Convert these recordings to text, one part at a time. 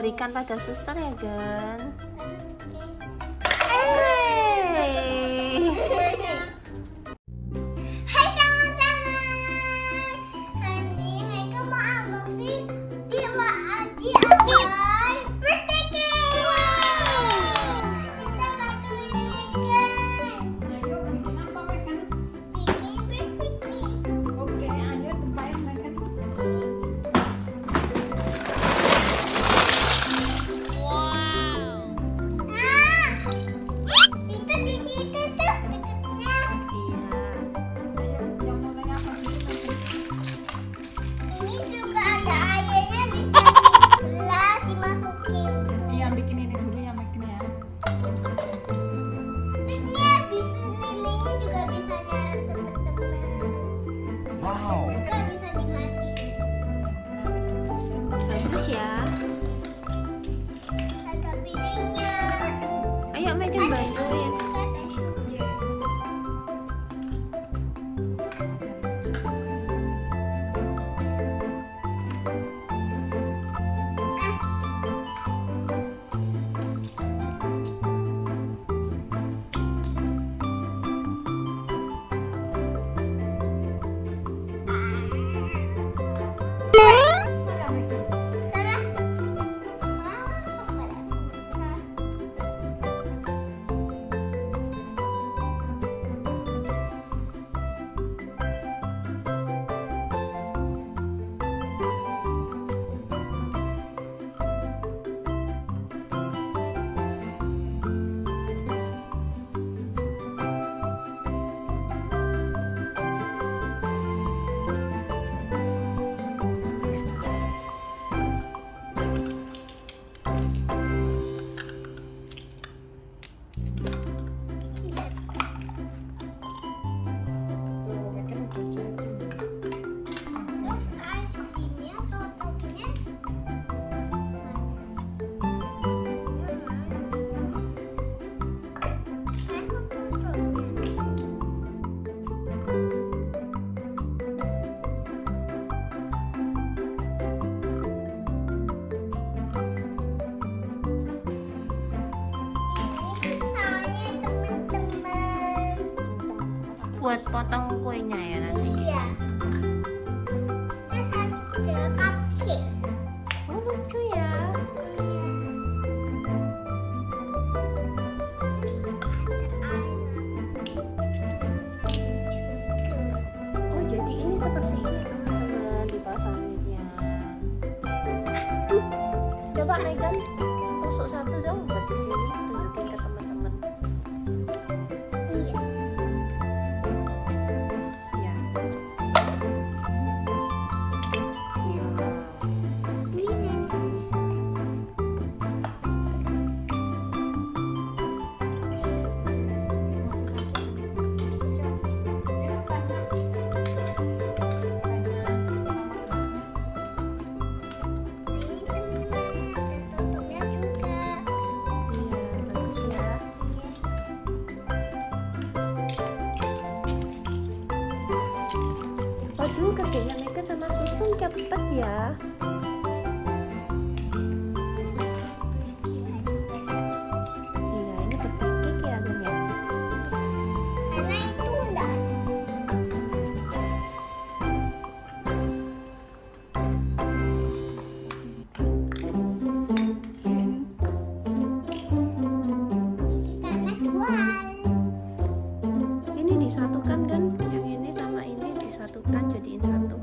berikan pada suster ya, Gan. Hai teman-teman, hari ini Mega mau unboxing DIY birthday cake. Kita bantuin Megan. Ayo bikin apa Megan? Bikin birthday cake. Oke, ayo tempahin Megan. Itu di situ tuh deketnya. Ayo, yang mulai apa dulu Megan? Ini juga ada airnya, bisa dibelah, dimasukin. Iya, bikin ini dulu ya Megan ya. Terus ini habis lilinnya juga bisa nyala teman-teman. Juga bisa dimatiin. Bagus ya. Ada piringnya. Ayo Megan bantuin. Iya. Bisa ya Megan? Salah. Salah. Tuh, Megan udah jadi. Es krimnya tutupnya. Ini pisaunya teman-teman. Buat potong kuenya ya nanti. Iya. Terus ada cupcake. Oh, lucu ya. Oh, jadi ini seperti ini teman-teman dipasanginnya. Coba Megan tusuk satu dong buat di sini, tunjukin ke teman-teman. Iya. Ya. Ini. Masih satu. Itu banyak. Banyak sama gelasnya. Ini teman-teman, ada tutupnya juga. Iya, bagus ya. Waduh, kerjanya Megan sama Susun cepet ya. Iya, ini birthday cake ya, Gan ya. Karena itu enggak ada. Karena jual. Ini disatukan kan? Yang ini sama ini disatukan jadiin satu.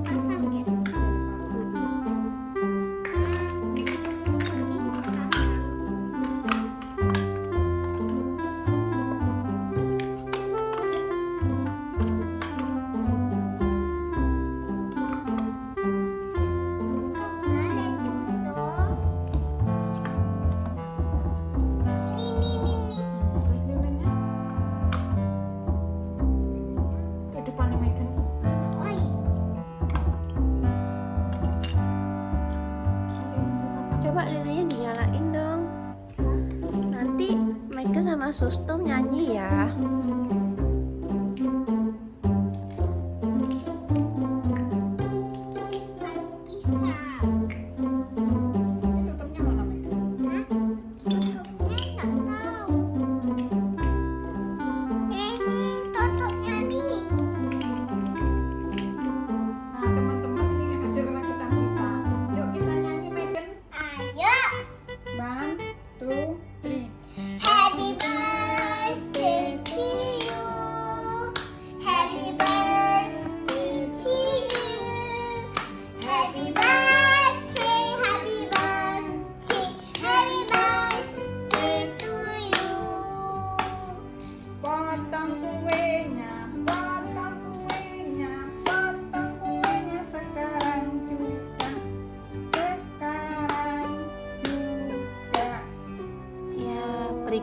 Pasang ya. Terus lilinnya ke depannya Megan. Coba lilinnya dinyalain dong. Nanti Megan sama Sustum nyanyi ya.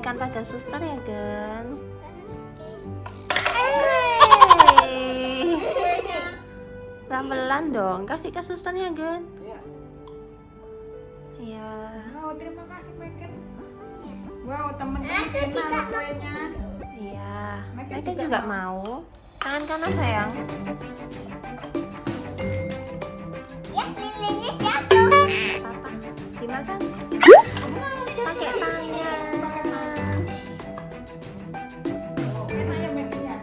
berikan pada suster ya, Gen. Pelan-pelan dong, kasih ke susternya, Gen. Iya. Iya. Oh, terima kasih Megan. Wow, teman-teman enak kuenya. Iya. Mereka Mereka juga juga mau. Tangan kanan sayang. Ya, lilinnya jatuh. Papa, dimakan. Pakai tangan. Oh, enak ya Megannya.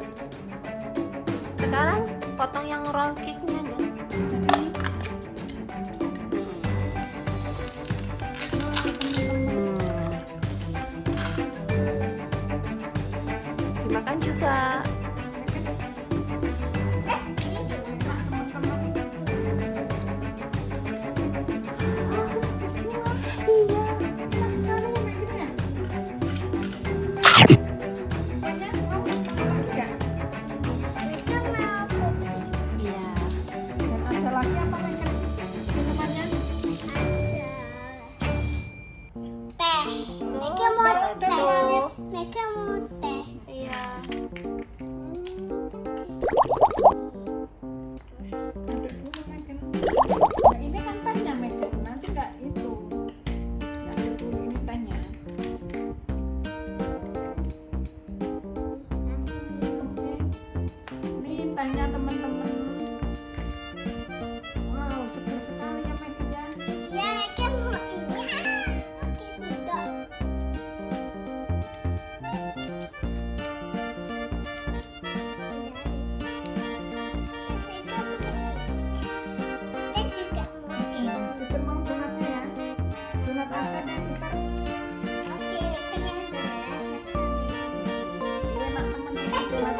Sekarang potong yang roll cake-nya, Gen. Dimakan juga. Itu mau cookies. Iya. Ada lagi apa Megan? Minumannya? Teh. Mereka mau teh. Tuh. Mereka mau teh. Iya. Duduk dulu Megan. Nah, ini kan tehnya Megan. Nanti nggak itu. Nggak dulu ini tehnya. Oke. Ini tehnya teman-teman. Wow, segar sekali ya Megan ya. Ya, mereka mau ini. Oke, sudah. Suster mau donatnya ya. Donat aja deh suster. Enak teman-teman donat.